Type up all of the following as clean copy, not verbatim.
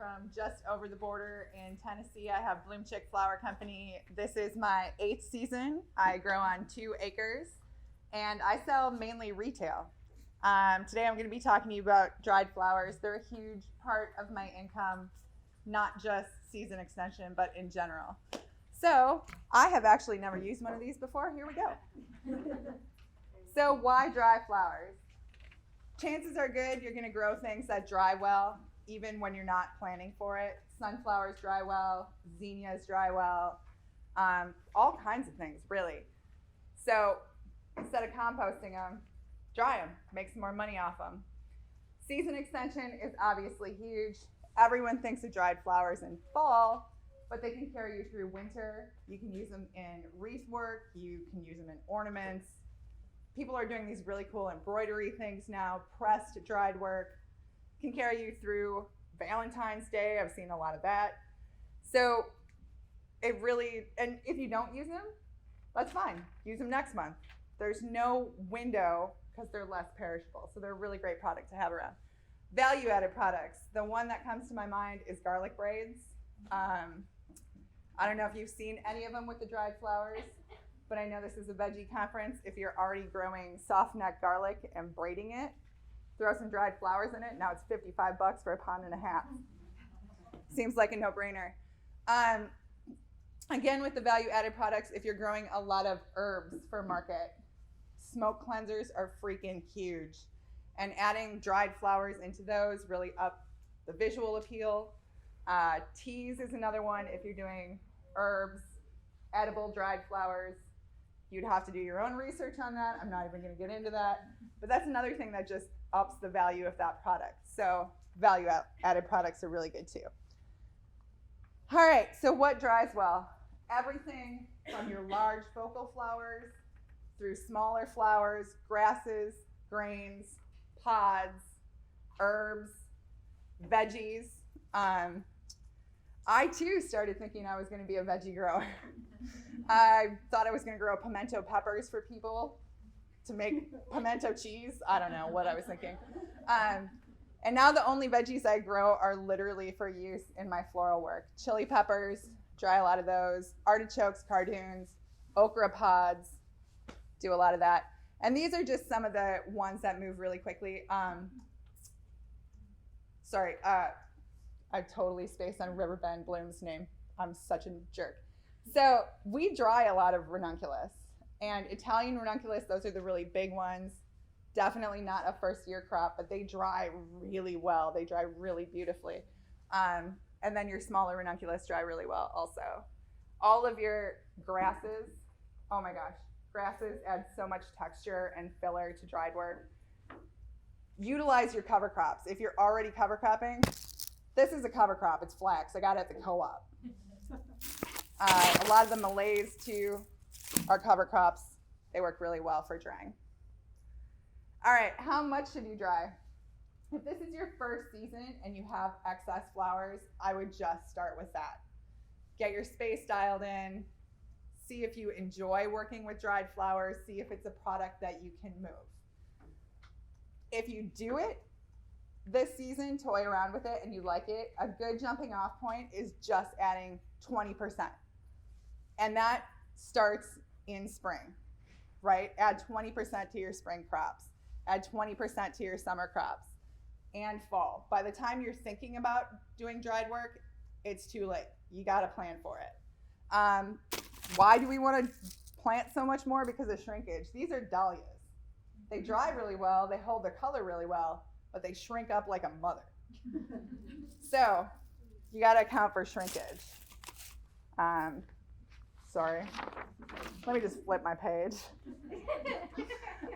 from just over the border in Tennessee. I have Bloomchick Flower Company. This is my 8th season. I grow on 2 acres and I sell mainly retail. Today I'm going to be talking to you about dried flowers. They're a huge part of my income, not just season extension, but in general. So I have actually never used one of these before. Here we go. So why dry flowers? Chances are good you're going to grow things that dry well, even when you're not planning for it. Sunflowers dry well, zinnias dry well, all kinds of things, really. So instead of composting them, dry them, make some more money off them. Season extension is obviously huge. Everyone thinks of dried flowers in fall, but they can carry you through winter. You can use them in wreath work. You can use them in ornaments. People are doing these really cool embroidery things now, pressed dried work. Can carry you through Valentine's Day. I've seen a lot of that. So it really, and if you don't use them, that's fine. Use them next month. There's no window because they're less perishable. So they're a really great product to have around. Value-added products. The one that comes to my mind is garlic braids. I don't know if you've seen any of them with the dried flowers, but I know this is a veggie conference. If you're already growing soft neck garlic and braiding it, throw some dried flowers in it. Now it's $55 for a pound and a half. Seems like a no-brainer. Again, with the value-added products, if you're growing a lot of herbs for market, smoke cleansers are freaking huge. And adding dried flowers into those really up the visual appeal. Teas is another one. If you're doing herbs, edible dried flowers, you'd have to do your own research on that. I'm not even going to get into that. But that's another thing that just ups the value of that product. So value-added products are really good too. All right, so what dries well? Everything from your large focal flowers through smaller flowers, grasses, grains, pods, herbs, veggies. I too started thinking I was going to be a veggie grower. I thought I was going to grow pimento peppers for people to make pimento cheese. I don't know what I was thinking. And now the only veggies I grow are literally for use in my floral work. Chili peppers, dry a lot of those. Artichokes, cardoons, okra pods, do a lot of that. And these are just some of the ones that move really quickly. I totally spaced on Riverbend Bloom's name. I'm such a jerk. So we dry a lot of ranunculus. And Italian ranunculus, those are the really big ones. Definitely not a first-year crop, but they dry really well. They dry really beautifully. And then your smaller ranunculus dry really well also. All of your grasses, oh my gosh, grasses add so much texture and filler to dried work. Utilize your cover crops. If you're already cover cropping, this is a cover crop. It's flax. I got it at the co-op. A lot of the Malays too are cover crops. They work really well for drying. All right, how much should you dry? If this is your first season and you have excess flowers, I would just start with that. Get your space dialed in. See if you enjoy working with dried flowers. See if it's a product that you can move. If you do it this season, toy around with it, and you like it, a good jumping off point is just adding 20%. And that starts in spring, right? Add 20% to your spring crops. Add 20% to your summer crops and fall. By the time you're thinking about doing dried work, it's too late. You got to plan for it. Why do we want to plant so much more? Because of shrinkage. These are dahlias. They dry really well. They hold their color really well, but they shrink up like a mother. So you got to account for shrinkage. Sorry. Let me just flip my page.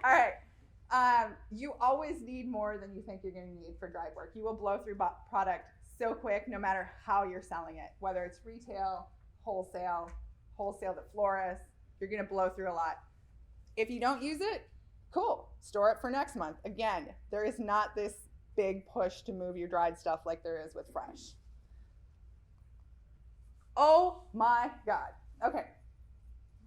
All right. You always need more than you think you're going to need for dried work. You will blow through product so quick no matter how you're selling it, whether it's retail, wholesale to florists, you're going to blow through a lot. If you don't use it, cool. Store it for next month. Again, there is not this big push to move your dried stuff like there is with fresh. Oh my God. Okay.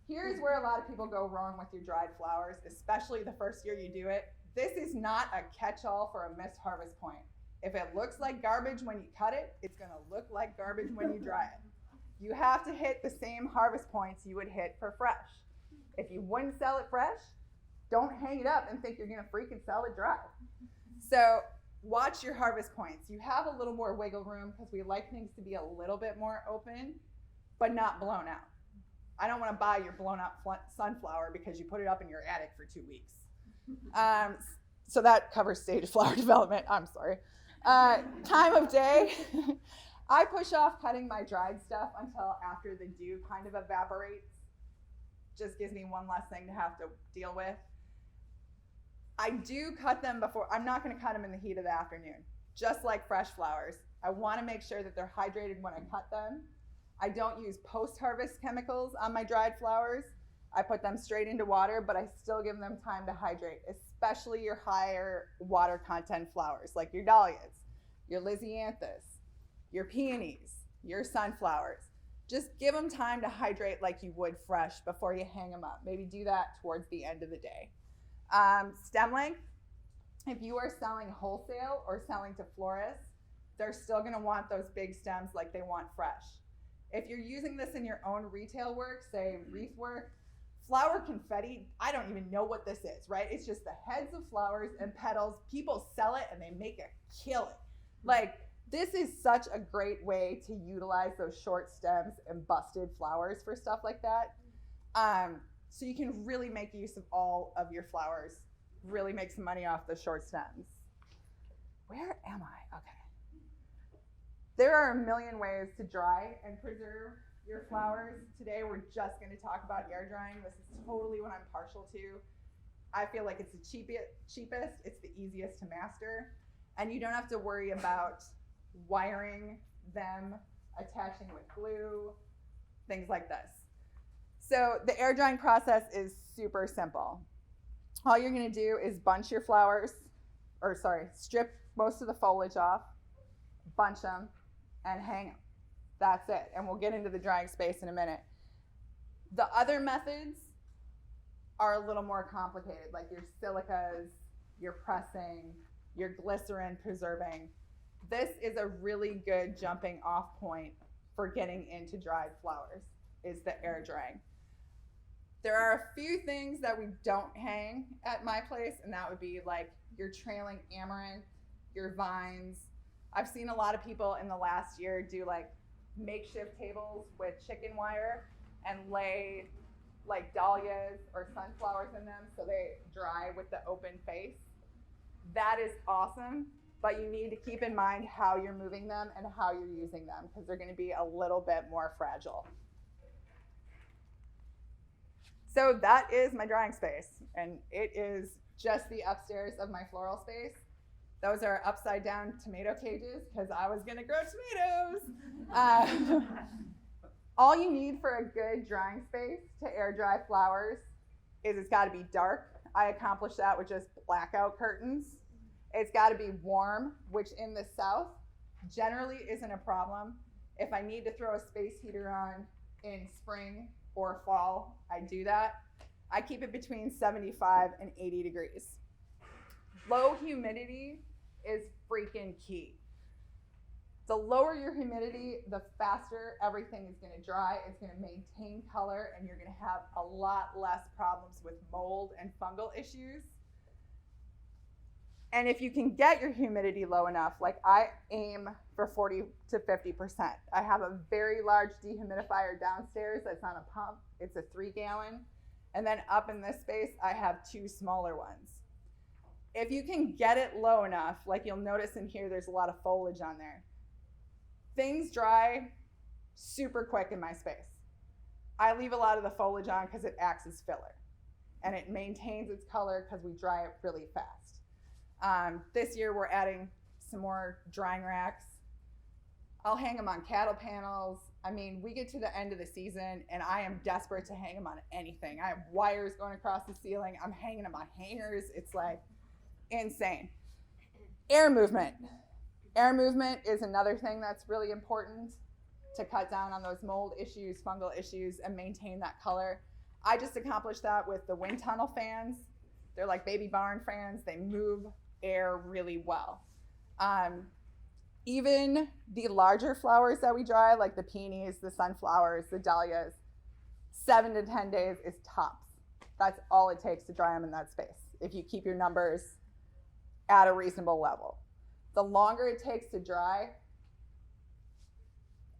Here's where a lot of people go wrong with your dried flowers, especially the first year you do it. This is not a catch-all for a missed harvest point. If it looks like garbage when you cut it, it's gonna look like garbage when you dry it. You have to hit the same harvest points you would hit for fresh. If you wouldn't sell it fresh, don't hang it up and think you're gonna freaking sell it dry. So watch your harvest points. You have a little more wiggle room because we like things to be a little bit more open, but not blown out. I don't wanna buy your blown out sunflower because you put it up in your attic for 2 weeks. So that covers stage of flower development, I'm sorry. Time of day, I push off cutting my dried stuff until after the dew kind of evaporates. Just gives me one less thing to have to deal with. I do cut them before, I'm not gonna cut them in the heat of the afternoon, just like fresh flowers. I wanna make sure that they're hydrated when I cut them. I don't use post-harvest chemicals on my dried flowers. I put them straight into water, but I still give them time to hydrate, especially your higher water content flowers, like your dahlias, your lysianthus, your peonies, your sunflowers. Just give them time to hydrate like you would fresh before you hang them up. Maybe do that towards the end of the day. Stem length, if you are selling wholesale or selling to florists, they're still gonna want those big stems like they want fresh. If you're using this in your own retail work, say wreath work, flower confetti, I don't even know what this is, right? It's just the heads of flowers and petals. People sell it and they make a killing. Like, this is such a great way to utilize those short stems and busted flowers for stuff like that. So you can really make use of all of your flowers, really make some money off the short stems. Where am I? Okay. There are a million ways to dry and preserve your flowers. Today we're just going to talk about air drying. This is totally what I'm partial to. I feel like it's the cheapest, it's the easiest to master, and you don't have to worry about wiring them, attaching with glue, things like this. So the air drying process is super simple. All you're going to do is bunch your flowers, strip most of the foliage off, bunch them, and hang them. That's it. And we'll get into the drying space in a minute. The other methods are a little more complicated, like your silicas, your pressing, your glycerin preserving. This is a really good jumping off point for getting into dried flowers, is the air drying. There are a few things that we don't hang at my place, and that would be like your trailing amaranth, your vines. I've seen a lot of people in the last year do like makeshift tables with chicken wire and lay like dahlias or sunflowers in them so they dry with the open face. That is awesome, but you need to keep in mind how you're moving them and how you're using them because they're going to be a little bit more fragile. So that is my drying space, and it is just the upstairs of my floral space. Those are upside down tomato cages because I was gonna grow tomatoes. All you need for a good drying space to air dry flowers is it's gotta be dark. I accomplished that with just blackout curtains. It's gotta be warm, which in the South generally isn't a problem. If I need to throw a space heater on in spring or fall, I do that. I keep it between 75 and 80 degrees. Low humidity is freaking key. The lower your humidity, the faster everything is going to dry. It's going to maintain color, and you're going to have a lot less problems with mold and fungal issues. And if you can get your humidity low enough, like I aim for 40 to 50%. I have a very large dehumidifier downstairs that's on a pump. It's a 3-gallon. And then up in this space, I have 2 smaller ones. If you can get it low enough, like you'll notice in here, there's a lot of foliage on there. Things dry super quick in my space. I leave a lot of the foliage on because it acts as filler. And it maintains its color because we dry it really fast. This year we're adding some more drying racks. I'll hang them on cattle panels. I mean, we get to the end of the season and I am desperate to hang them on anything. I have wires going across the ceiling. I'm hanging them on hangers. It's like insane. Air movement. Air movement is another thing that's really important to cut down on those mold issues, fungal issues, and maintain that color. I just accomplished that with the wind tunnel fans. They're like baby barn fans. They move air really well. Even the larger flowers that we dry, like the peonies, the sunflowers, the dahlias, 7 to 10 days is tops. That's all it takes to dry them in that space, if you keep your numbers at a reasonable level. The longer it takes to dry,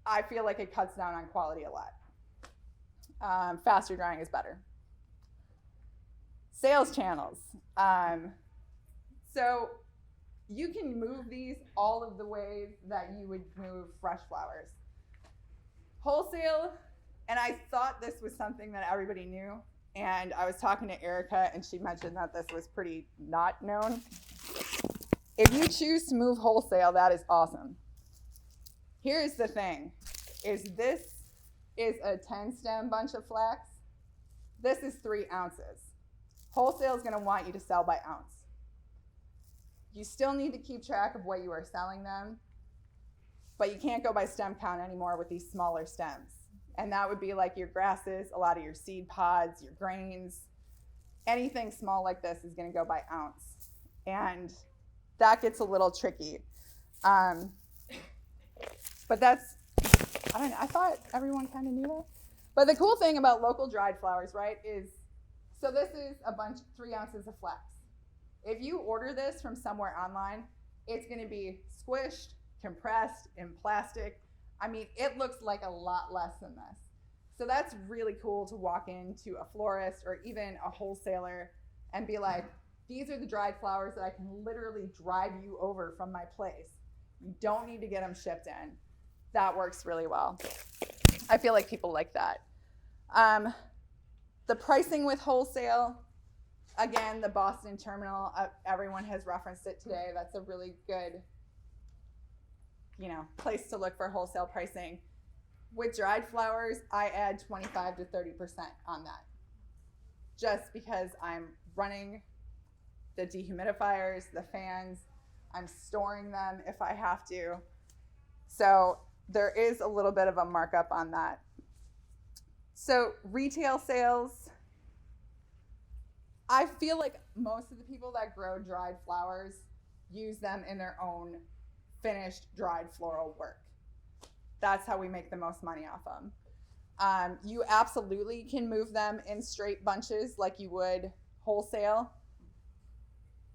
I feel like it cuts down on quality a lot. Faster drying is better. Sales channels. So you can move these all of the ways that you would move fresh flowers. Wholesale, and I thought this was something that everybody knew, and I was talking to Erica, and she mentioned that this was pretty not known. If you choose to move wholesale, that is awesome. Here's the thing, is this is a 10-stem bunch of flax. This is 3 ounces. Wholesale is gonna want you to sell by ounce. You still need to keep track of what you are selling them, but you can't go by stem count anymore with these smaller stems. And that would be like your grasses, a lot of your seed pods, your grains. Anything small like this is gonna go by ounce. And that gets a little tricky. But that's, I don't know, I thought everyone kind of knew that. But the cool thing about local dried flowers, right, is, so this is a bunch, 3 ounces of flax. If you order this from somewhere online, it's gonna be squished, compressed, in plastic. I mean, it looks like a lot less than this. So that's really cool to walk into a florist or even a wholesaler and be like, these are the dried flowers that I can literally drive you over from my place. You don't need to get them shipped in. That works really well. I feel like people like that. The pricing with wholesale, again, the Boston terminal, everyone has referenced it today. That's a really good, place to look for wholesale pricing. With dried flowers, I add 25 to 30% on that, just because I'm running the dehumidifiers, the fans, I'm storing them if I have to. So there is a little bit of a markup on that. So retail sales, I feel like most of the people that grow dried flowers use them in their own finished dried floral work. That's how we make the most money off them. You absolutely can move them in straight bunches like you would wholesale.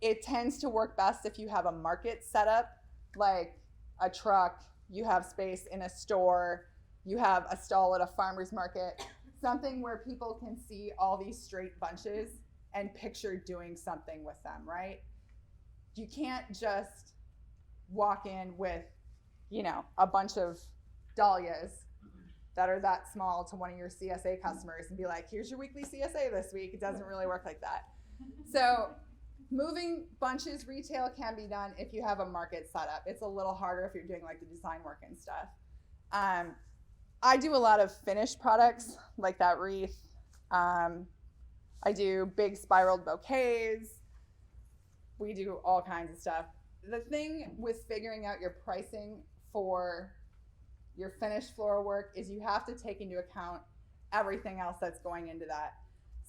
It tends to work best if you have a market set up, like a truck, you have space in a store, you have a stall at a farmer's market, something where people can see all these straight bunches and picture doing something with them, right? You can't just walk in with, a bunch of dahlias that are that small to one of your CSA customers and be like, here's your weekly CSA this week. It doesn't really work like that. So moving bunches retail can be done if you have a market set up. It's a little harder if you're doing like the design work and stuff. I do a lot of finished products like that wreath. I do big spiraled bouquets. We do all kinds of stuff. The thing with figuring out your pricing for your finished floral work is you have to take into account everything else that's going into that.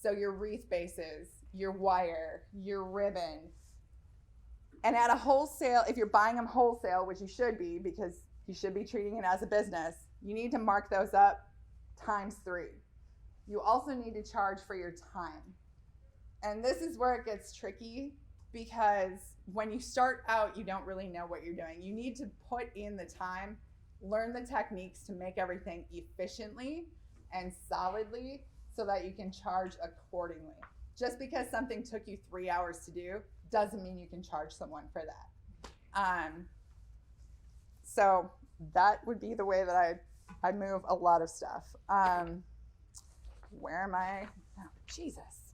So your wreath bases, your wire, your ribbon. And at a wholesale, if you're buying them wholesale, which you should be because you should be treating it as a business, you need to mark those up ×3. You also need to charge for your time. And this is where it gets tricky because when you start out, you don't really know what you're doing. You need to put in the time, learn the techniques to make everything efficiently and solidly so that you can charge accordingly. Just because something took you 3 hours to do doesn't mean you can charge someone for that. So that would be the way that I move a lot of stuff. Where am I? Oh, Jesus.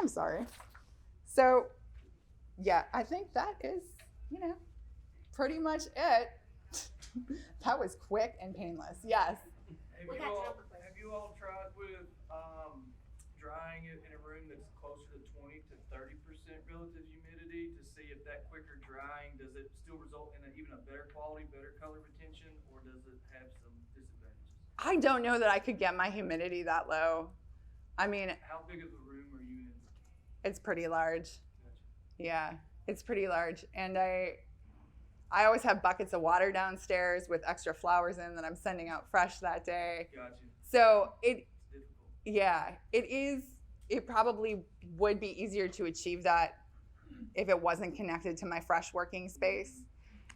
I'm sorry. So yeah, I think that is, pretty much it. That was quick and painless. Yes. Have you all tried with drying it in a room that's closer to 20 to 30% relative humidity to see if that quicker drying, does it still result in even a better quality, better color retention, or does it have some disadvantages? I don't know that I could get my humidity that low. I mean, how big of a room are you in? It's pretty large. Gotcha. Yeah. It's pretty large, and I always have buckets of water downstairs with extra flowers in that I'm sending out fresh that day. Gotcha. So It's difficult. yeah, it is. It probably would be easier to achieve that if it wasn't connected to my fresh working space.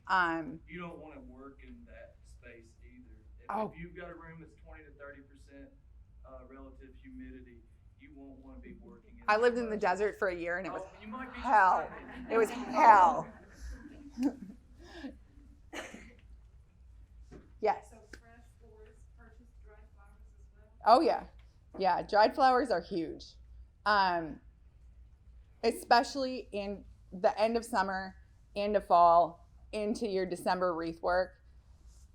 You don't want to work in that space either. Oh. If you've got a room that's 20 to 30% relative humidity, you won't want to be working in I that lived in the much. desert for a year, and it was You might be hell. just fine. It was hell. Yes. So fresh flowers, purchase dried flowers as well? Oh yeah, yeah. Dried flowers are huge, especially in the end of summer, into fall, into your December wreath work.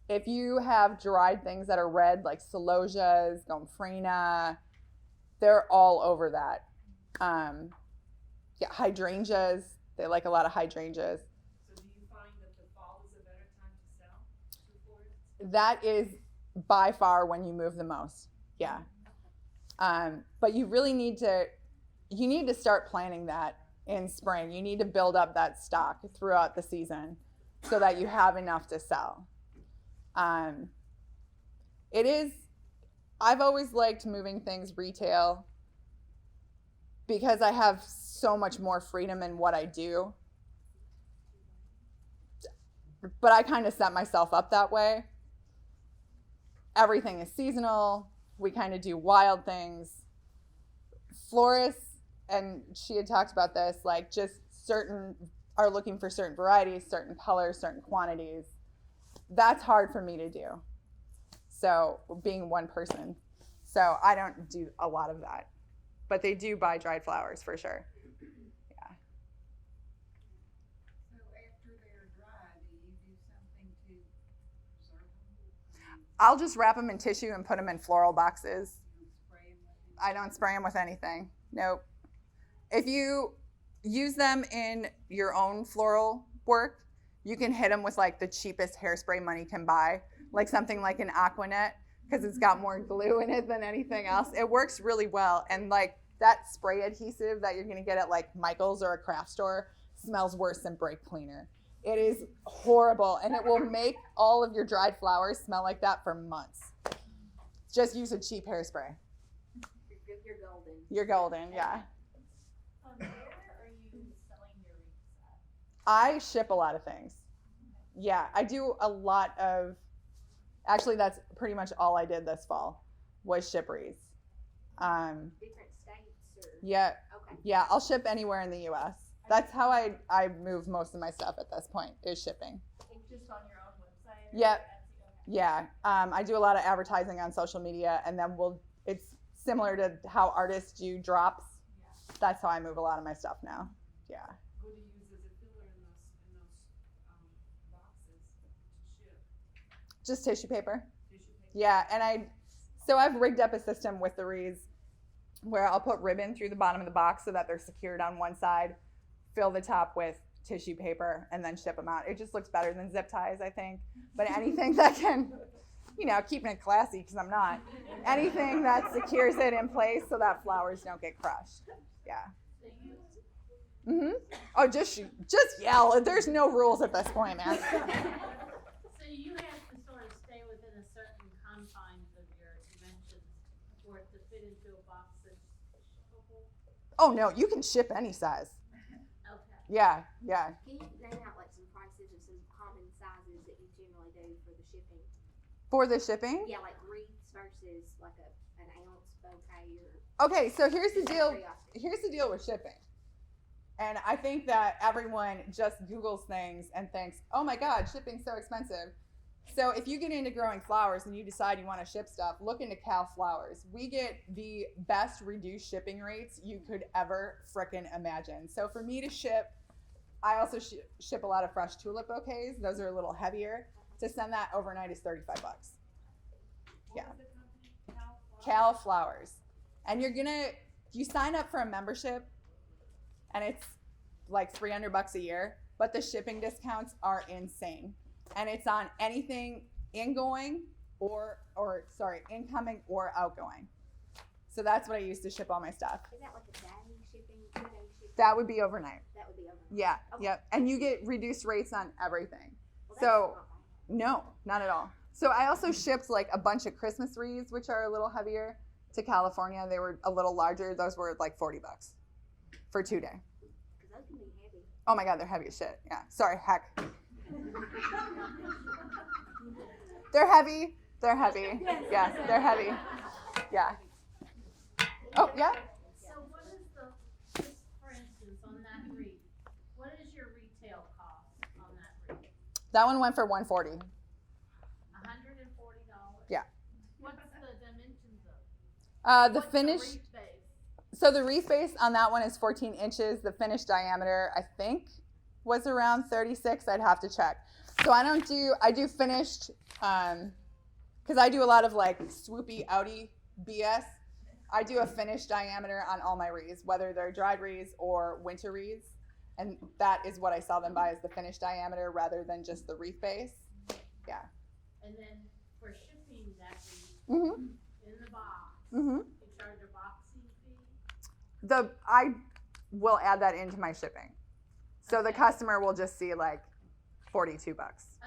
If you have dried things that are red, like celosias, gomphrena, they're all over that. Yeah, hydrangeas. They like a lot of hydrangeas. So do you find that the fall is a better time to sell to florists? That is by far when you move the most. Yeah. But you really need to start planning that in spring. You need to build up that stock throughout the season so that you have enough to sell. I've always liked moving things retail because I have so much more freedom in what I do. But I kind of set myself up that way. Everything is seasonal. We kind of do wild things. Florists, and she had talked about this, like just are looking for certain varieties, certain colors, certain quantities. That's hard for me to do. So being one person. So I don't do a lot of that. But they do buy dried flowers for sure. Yeah. So after they're dry, do you do something to preserve them? I'll just wrap them in tissue and put them in floral boxes. Do you spray them with I don't spray them with anything. Nope. If you use them in your own floral work, you can hit them with like the cheapest hairspray money can buy, like something like an Aquanet, because it's got more glue in it than anything else. It works really well. And like that spray adhesive that you're gonna get at like Michael's or a craft store smells worse than brake cleaner. It is horrible, and it will make all of your dried flowers smell like that for months. Just use a cheap hairspray. You're golden. You're golden, yeah. Where are you selling your wreaths at? I ship a lot of things. Yeah, I do a lot of, actually that's pretty much all I did this fall was ship wreaths. Different states or? Yeah, Okay. yeah, I'll ship anywhere in the US. That's how I move most of my stuff at this point, is shipping. It's just on your own website? Or Yeah. Etsy? Okay. Yeah, I do a lot of advertising on social media, and then it's similar to how artists do drops. Yeah. That's how I move a lot of my stuff now. Yeah. what do you use as a filler in those boxes to ship? Just tissue paper. Tissue paper? Yeah, and I've rigged up a system with the wreaths where I'll put ribbon through the bottom of the box so that they're secured on one side, fill the top with tissue paper, and then ship them out. It just looks better than zip ties, I think. But anything that can, keeping it classy, because I'm not, anything that secures it in place so that flowers don't get crushed. Yeah. Oh, just yell. There's no rules at this point, man. So you have to sort of stay within a certain confines of your dimensions for it to fit into a box that's shippable? Oh no, you can ship any size. Okay. Yeah. Can you name out like some prices of some common sizes that you generally do for the shipping? For the shipping? Yeah, like wreaths versus like an ounce bouquet or. Okay, so here's the deal. Curiosity. Here's the deal with shipping. And I think that everyone just Googles things and thinks, oh my God, shipping's so expensive. So if you get into growing flowers and you decide you want to ship stuff, look into Cal Flowers. We get the best reduced shipping rates you could ever frickin' imagine. So for me to ship, I also ship a lot of fresh tulip bouquets. Those are a little heavier. To send that overnight is $35. What Yeah. was the company? Cal Flowers. And you sign up for a membership, and it's like $300 a year, but the shipping discounts are insane. And it's on anything incoming or outgoing. So that's what I use to ship all my stuff. Is that like a daddy shipping, 2-day shipping? That would be overnight. That would be over. Yeah, Okay. yep. And you get reduced rates on everything. Well, that's So, not bad. no, not at all. So I also shipped like a bunch of Christmas wreaths, which are a little heavier, to California. They were a little larger. Those were like $40 for 2 day. 'Cause those can be heavy. Oh my God, they're heavy as shit. Yeah, sorry, heck. They're heavy. They're heavy. Yes, they're heavy. Yeah. Oh, yeah. So what is just for instance, on that wreath, what is your retail cost on that wreath? That one went for $140. $140? Yeah. What's the dimensions of? The What's finish. wreath base? So the wreath base on that one is 14 inches. The finished diameter, I think, was around 36. I'd have to check. So I do finished, because I do a lot of like swoopy outy BS. I do a finished diameter on all my wreaths, whether they're dried wreaths or winter wreaths. And that is what I sell them by, is the finished diameter rather than just the wreath base. Yeah. And then for shipping that wreath Mm-hmm. in the box, Mm-hmm. you charge a boxing fee? I will add that into my shipping. So the Okay. customer will just see like $42 for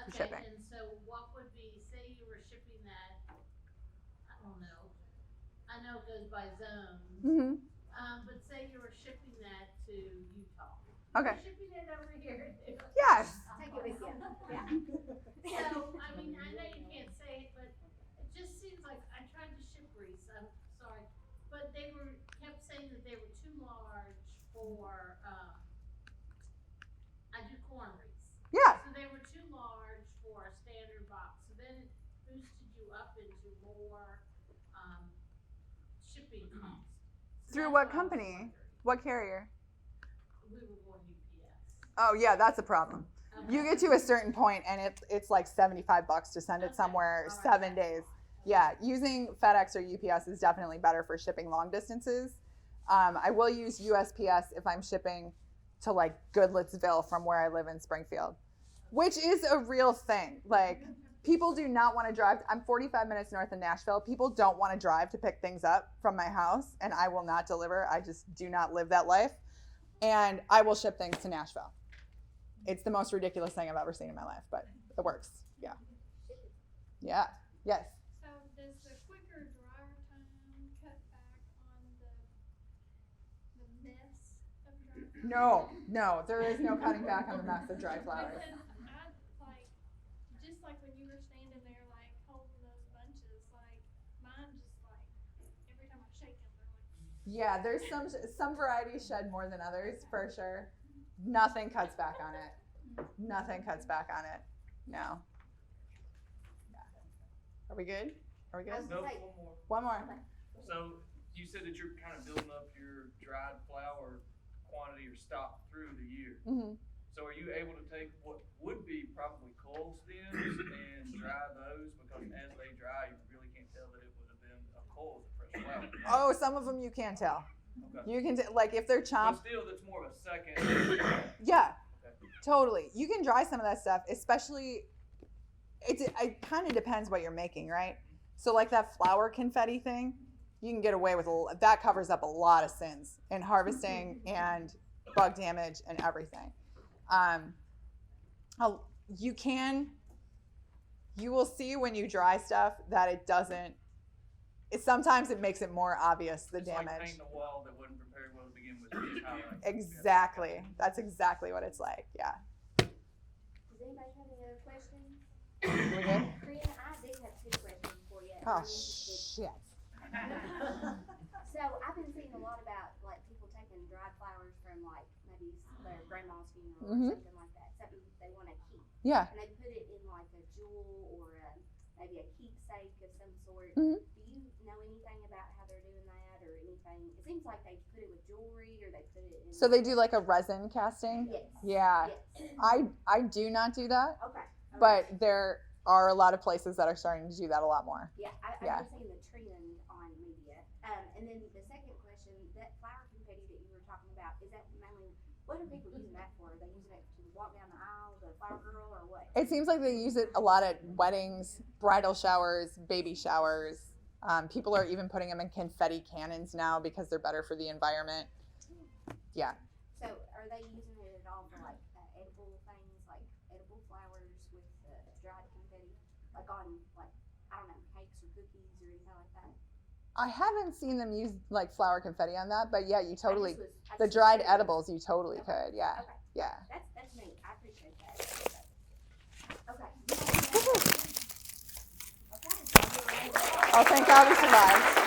Okay, shipping. and so what would be, say you were shipping that, I don't know, I know it goes by zones, Mm-hmm. but say you were shipping that to Utah. Okay. You're shipping it over here too. Yes. Take it with you. Yeah. So, I mean, I know you can't say it, but it just seems like, I tried to ship wreaths, I'm sorry, but they kept saying that they were too large for, I do corn wreaths. Yeah. So they were too large for a standard box, so then it boosted you up into more, shipping costs. So Through that's what I was company? wondering. What carrier? We were going UPS. Oh yeah, that's a problem. You Okay. get to a certain point and it's like $75 to send it Okay. somewhere All right. 7 days. Yeah, using FedEx or UPS is definitely better for shipping long distances. I will use USPS if I'm shipping to like Goodlettsville from where I live in Springfield, which is a real thing. Like people do not want to drive. I'm 45 minutes north of Nashville. People don't want to drive to pick things up from my house, and I will not deliver. I just do not live that life. And I will ship things to Nashville. It's the most ridiculous thing I've ever seen in my life, but it works. Yeah. Yeah. Yes. So does the quicker dryer time cut back on the mess of dry? No, there is no cutting back on the mess of dry flowers. Because I like, just like when you were standing there like holding those bunches, like mine just like, every time I shake them, they're like. Yeah, there's some varieties shed more than others for sure. Nothing cuts back on it. Nothing cuts back on it. No. Yeah. Are we good? Are we good? No, Right. one more. One more. So you said that you're kind of building up your dried flower quantity or stock through the year. Mm-hmm. So are you able to take what would be probably coil stems and dry those? Because as they dry, you really can't tell that it would have been a coil of fresh flower. Oh, some of them you can tell. Okay. You can like if they're But chopped. still, that's more of a second. Yeah, Okay. totally. You can dry some of that stuff, especially. It kind of depends what you're making, right? So like that flower confetti thing, you can get away with that covers up a lot of sins in harvesting and bug damage and everything. You will see when you dry stuff that it doesn't. Sometimes it makes it more obvious the It's damage. like painting a wall that wasn't prepared well to begin with. Just highlight. Exactly. That's exactly what it's like. Yeah. Does anybody have any other questions? We good? Krynn, I do have 2 questions for you. Oh I'm interested. shit. So I've been seeing a lot about like people taking dried flowers from like maybe their grandma's funeral Mhm. or something like that, something they want to keep, Yeah. and they put it in like a jewel or maybe a keepsake of some sort. Mhm. Do you know anything about how they're doing that or anything? It seems like they put it with jewelry or they put it in. So they do like a resin casting. Yes. Yeah. Yes. I do not do that, Okay. but there are a lot of places that are starting to do that a lot more. Yeah, I've Yeah. been seeing the trend on media. And then the second question, that flower confetti that you were talking about, is that mainly, what are people using that for? Are they using it to walk down the aisle, the flower girl, or what? It seems like they use it a lot at weddings, bridal showers, baby showers. People are even putting them in confetti cannons now because they're better for the environment. Yeah. So are they using it at all for like edible things, like edible flowers with dried confetti, like on like I don't know, cakes or cookies or anything like that? I haven't seen them use like flower confetti on that, but yeah, you totally, I the just was dried curious. edibles, you totally Okay. could. Yeah. Okay. Yeah. That's neat. I appreciate that. Okay. Oh, thank God we survived.